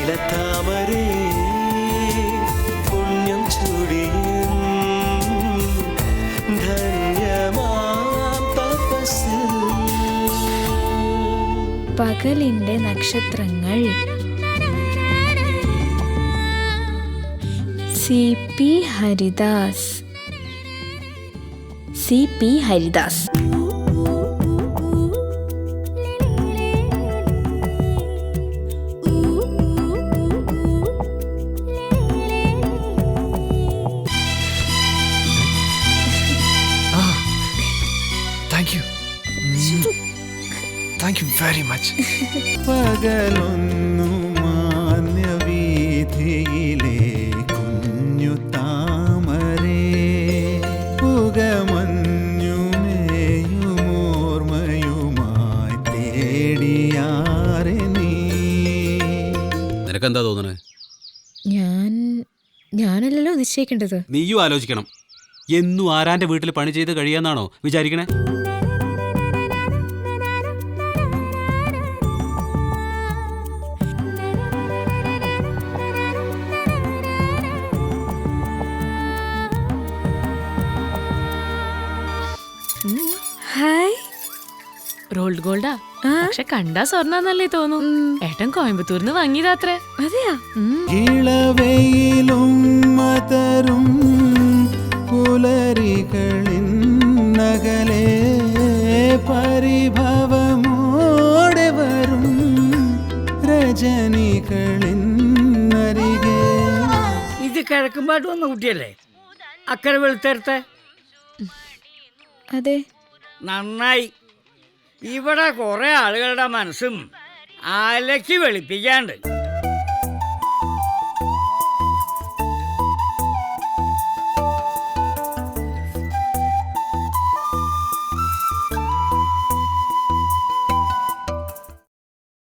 നീലത്താമരേ പുണ്യം ചൂടിയും ധന്യമാം തപസ്സിൽ. പകലിന്റെ നക്ഷത്രങ്ങൾ. CP. Haridas. CP. Haridas. Thank you very much. പകലൊന്നു മാന്യവീഥിയിലെ കുഞ്ഞു താമരേ പുകമഞ്ഞുമേയുമോർമയുമായി തേടിയാറെ നീ. നിനക്കെന്താ തോന്നണേ? ഞാനല്ലല്ലോ നിശ്ചയിക്കേണ്ടത്. നീയും ആലോചിക്കണം. എന്നും ആരാന്റെ വീട്ടിൽ പണി ചെയ്ത് കഴിയാന്നാണോ വിചാരിക്കണേ? ഹായ്. റോൾഡ് ഗോൾഡാ, പക്ഷെ കണ്ടാ സ്വർണ്ണന്നല്ലേ തോന്നും. ഏട്ടൻ കോയമ്പത്തൂരിന്ന് വാങ്ങിയതാത്രേ. അതെയാ? ഇളവയിലും മതരും പുലരികളിൻ നഗലേ പരിഭവമോടെ വരും രജനികളിൻ അരികെ. ഇത് കിഴക്കുമ്പാട്ട് വന്ന കുട്ടിയല്ലേ? അക്കരെ വെളുത്തെടുത്തെ? അതെ. നന്നായി. ഇവിടെ കുറെ ആളുകളുടെ മനസ്സും അലക്കി വെളുപ്പിക്കാണ്ട്.